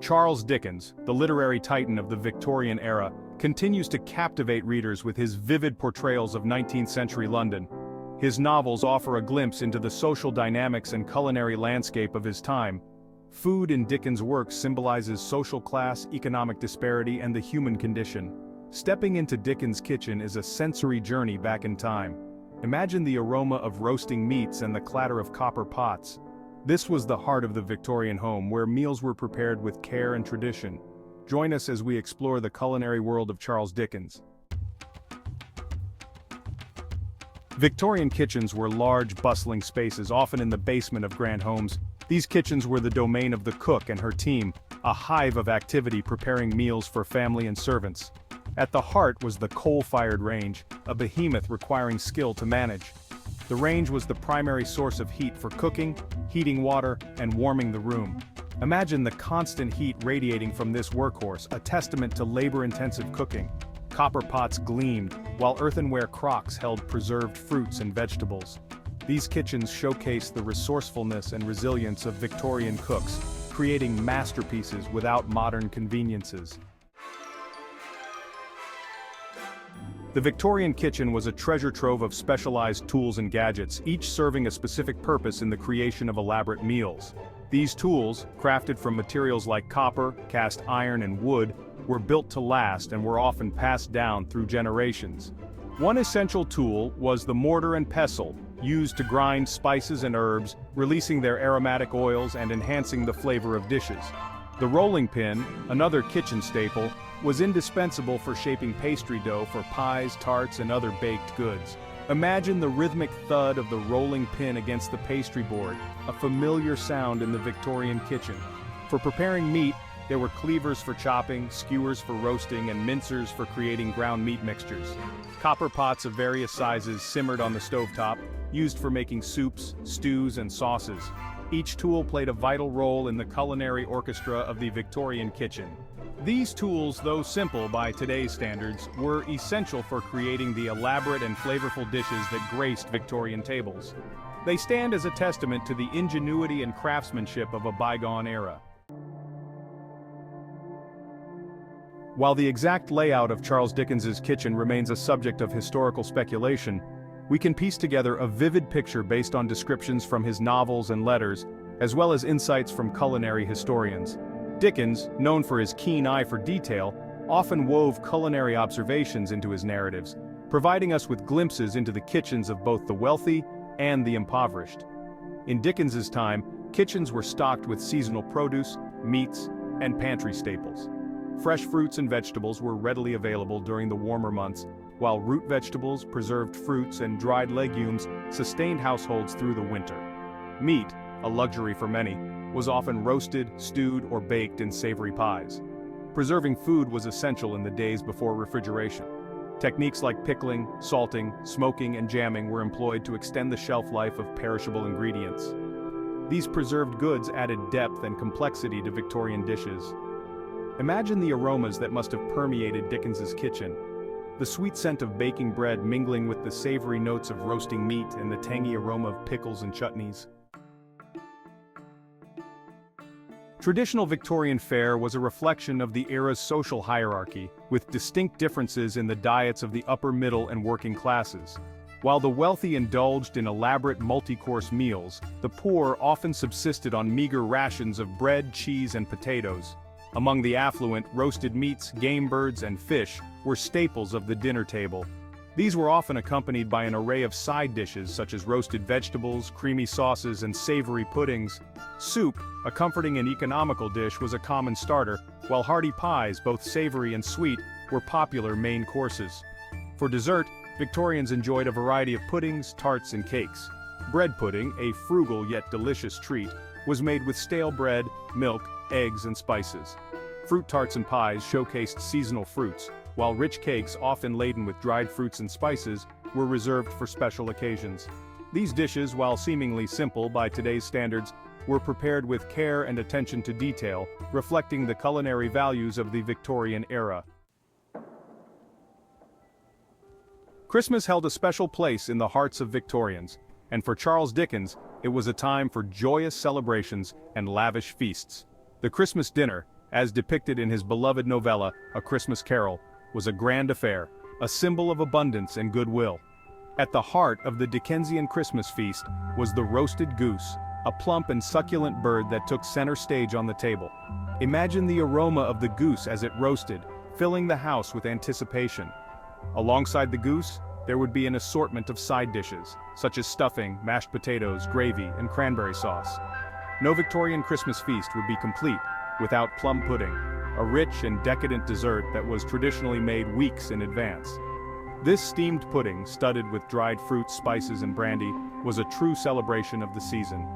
Charles Dickens, the literary titan of the Victorian era, continues to captivate readers with his vivid portrayals of 19th-century London. His novels offer a glimpse into the social dynamics and culinary landscape of his time. Food in Dickens' works symbolizes social class, economic disparity, and the human condition. Stepping into Dickens' kitchen is a sensory journey back in time. Imagine the aroma of roasting meats and the clatter of copper pots. This was the heart of the Victorian home, where meals were prepared with care and tradition. Join us as we explore the culinary world of Charles Dickens. Victorian kitchens were large, bustling spaces, often in the basement of grand homes. These kitchens were the domain of the cook and her team, a hive of activity preparing meals for family and servants. At the heart was the coal-fired range, a behemoth requiring skill to manage. The range was the primary source of heat for cooking, heating water, and warming the room. Imagine the constant heat radiating from this workhorse, a testament to labor-intensive cooking. Copper pots gleamed, while earthenware crocks held preserved fruits and vegetables. These kitchens showcase the resourcefulness and resilience of Victorian cooks, creating masterpieces without modern conveniences. The Victorian kitchen was a treasure trove of specialized tools and gadgets, each serving a specific purpose in the creation of elaborate meals. These tools, crafted from materials like copper, cast iron, and wood, were built to last and were often passed down through generations. One essential tool was the mortar and pestle, used to grind spices and herbs, releasing their aromatic oils and enhancing the flavor of dishes. The rolling pin, another kitchen staple, was indispensable for shaping pastry dough for pies, tarts, and other baked goods. Imagine the rhythmic thud of the rolling pin against the pastry board, a familiar sound in the Victorian kitchen. For preparing meat, there were cleavers for chopping, skewers for roasting, and mincers for creating ground meat mixtures. Copper pots of various sizes simmered on the stovetop, used for making soups, stews, and sauces. Each tool played a vital role in the culinary orchestra of the Victorian kitchen. These tools, though simple by today's standards, were essential for creating the elaborate and flavorful dishes that graced Victorian tables. They stand as a testament to the ingenuity and craftsmanship of a bygone era. While the exact layout of Charles Dickens's kitchen remains a subject of historical speculation, we can piece together a vivid picture based on descriptions from his novels and letters, as well as insights from culinary historians. Dickens, known for his keen eye for detail, often wove culinary observations into his narratives, providing us with glimpses into the kitchens of both the wealthy and the impoverished. In Dickens's time, kitchens were stocked with seasonal produce, meats, and pantry staples. Fresh fruits and vegetables were readily available during the warmer months, while root vegetables, preserved fruits, and dried legumes sustained households through the winter. Meat, a luxury for many, was often roasted, stewed, or baked in savory pies. Preserving food was essential in the days before refrigeration. Techniques like pickling, salting, smoking, and jamming were employed to extend the shelf life of perishable ingredients. These preserved goods added depth and complexity to Victorian dishes. Imagine the aromas that must have permeated Dickens's kitchen. The sweet scent of baking bread mingling with the savory notes of roasting meat and the tangy aroma of pickles and chutneys. Traditional Victorian fare was a reflection of the era's social hierarchy, with distinct differences in the diets of the upper middle and working classes. While the wealthy indulged in elaborate multi-course meals, the poor often subsisted on meager rations of bread, cheese, and potatoes. Among the affluent, roasted meats, game birds, and fish were staples of the dinner table. These were often accompanied by an array of side dishes such as roasted vegetables, creamy sauces, and savory puddings. Soup, a comforting and economical dish, was a common starter, while hearty pies, both savory and sweet, were popular main courses. For dessert, Victorians enjoyed a variety of puddings, tarts, and cakes. Bread pudding, a frugal yet delicious treat, was made with stale bread, milk, eggs, and spices. Fruit tarts and pies showcased seasonal fruits, while rich cakes, often laden with dried fruits and spices, were reserved for special occasions. These dishes, while seemingly simple by today's standards, were prepared with care and attention to detail, reflecting the culinary values of the Victorian era. Christmas held a special place in the hearts of Victorians, and for Charles Dickens, it was a time for joyous celebrations and lavish feasts. The Christmas dinner, as depicted in his beloved novella, A Christmas Carol, was a grand affair, a symbol of abundance and goodwill. At the heart of the Dickensian Christmas feast was the roasted goose, a plump and succulent bird that took center stage on the table. Imagine the aroma of the goose as it roasted, filling the house with anticipation. Alongside the goose, there would be an assortment of side dishes, such as stuffing, mashed potatoes, gravy, and cranberry sauce. No Victorian Christmas feast would be complete without plum pudding, a rich and decadent dessert that was traditionally made weeks in advance. This steamed pudding, studded with dried fruits, spices, and brandy, was a true celebration of the season.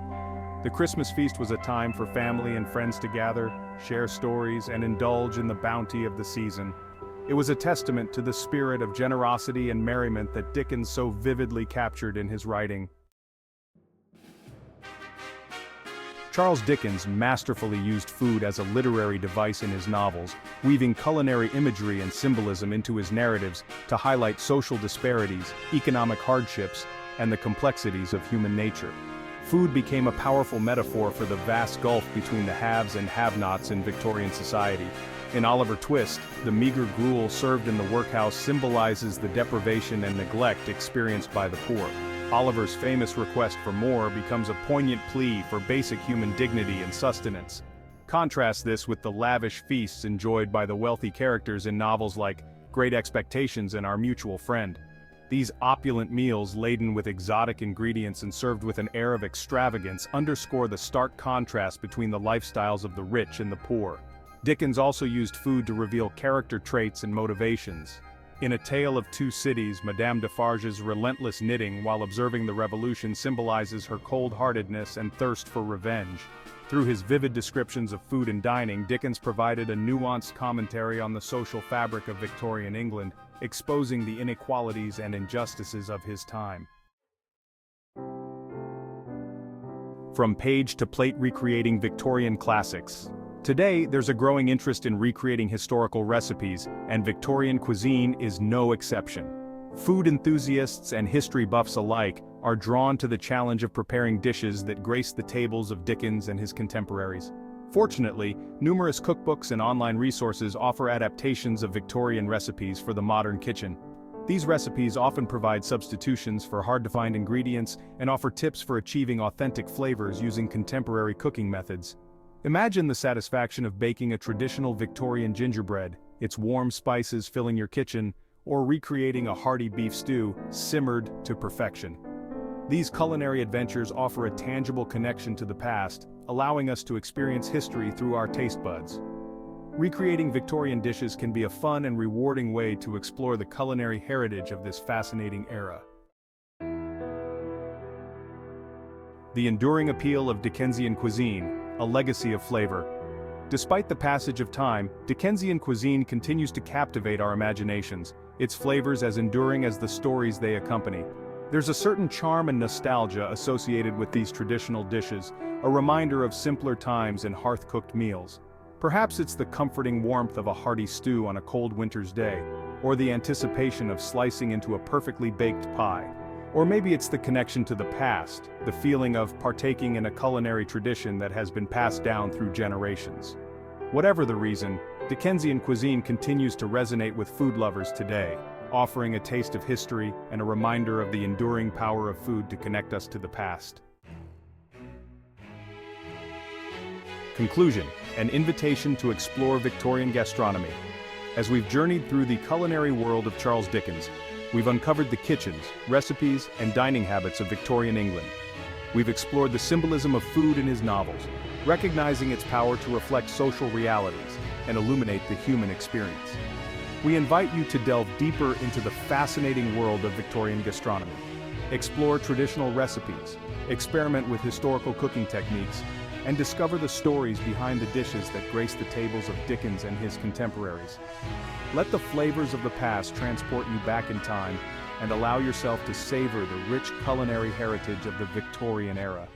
The Christmas feast was a time for family and friends to gather, share stories, and indulge in the bounty of the season. It was a testament to the spirit of generosity and merriment that Dickens so vividly captured in his writing. Charles Dickens masterfully used food as a literary device in his novels, weaving culinary imagery and symbolism into his narratives to highlight social disparities, economic hardships, and the complexities of human nature. Food became a powerful metaphor for the vast gulf between the haves and have-nots in Victorian society. In Oliver Twist, the meager gruel served in the workhouse symbolizes the deprivation and neglect experienced by the poor. Oliver's famous request for more becomes a poignant plea for basic human dignity and sustenance. Contrast this with the lavish feasts enjoyed by the wealthy characters in novels like Great Expectations and Our Mutual Friend. These opulent meals, laden with exotic ingredients and served with an air of extravagance, underscore the stark contrast between the lifestyles of the rich and the poor. Dickens also used food to reveal character traits and motivations. In A Tale of Two Cities, Madame Defarge's relentless knitting while observing the revolution symbolizes her cold-heartedness and thirst for revenge. Through his vivid descriptions of food and dining, Dickens provided a nuanced commentary on the social fabric of Victorian England, exposing the inequalities and injustices of his time. From page to plate recreating Victorian classics. Today, there's a growing interest in recreating historical recipes, and Victorian cuisine is no exception. Food enthusiasts and history buffs alike are drawn to the challenge of preparing dishes that grace the tables of Dickens and his contemporaries. Fortunately, numerous cookbooks and online resources offer adaptations of Victorian recipes for the modern kitchen. These recipes often provide substitutions for hard-to-find ingredients and offer tips for achieving authentic flavors using contemporary cooking methods. Imagine the satisfaction of baking a traditional Victorian gingerbread, its warm spices filling your kitchen, or recreating a hearty beef stew, simmered to perfection. These culinary adventures offer a tangible connection to the past, allowing us to experience history through our taste buds. Recreating Victorian dishes can be a fun and rewarding way to explore the culinary heritage of this fascinating era. The enduring appeal of Dickensian cuisine, a legacy of flavor. Despite the passage of time, Dickensian cuisine continues to captivate our imaginations, its flavors as enduring as the stories they accompany. There's a certain charm and nostalgia associated with these traditional dishes, a reminder of simpler times and hearth-cooked meals. Perhaps it's the comforting warmth of a hearty stew on a cold winter's day, or the anticipation of slicing into a perfectly baked pie. Or maybe it's the connection to the past, the feeling of partaking in a culinary tradition that has been passed down through generations. Whatever the reason, Dickensian cuisine continues to resonate with food lovers today, offering a taste of history and a reminder of the enduring power of food to connect us to the past. Conclusion: an invitation to explore Victorian gastronomy. As we've journeyed through the culinary world of Charles Dickens, we've uncovered the kitchens, recipes, and dining habits of Victorian England. We've explored the symbolism of food in his novels, recognizing its power to reflect social realities and illuminate the human experience. We invite you to delve deeper into the fascinating world of Victorian gastronomy. Explore traditional recipes, experiment with historical cooking techniques, and discover the stories behind the dishes that grace the tables of Dickens and his contemporaries. Let the flavors of the past transport you back in time and allow yourself to savor the rich culinary heritage of the Victorian era.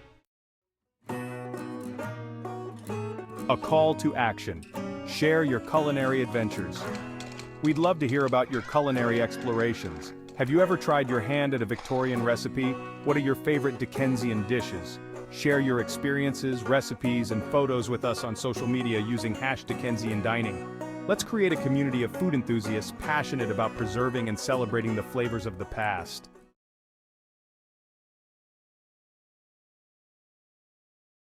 A call to action. Share your culinary adventures. We'd love to hear about your culinary explorations. Have you ever tried your hand at a Victorian recipe? What are your favorite Dickensian dishes? Share your experiences, recipes, and photos with us on social media using #Dickensian Dining. Let's create a community of food enthusiasts passionate about preserving and celebrating the flavors of the past.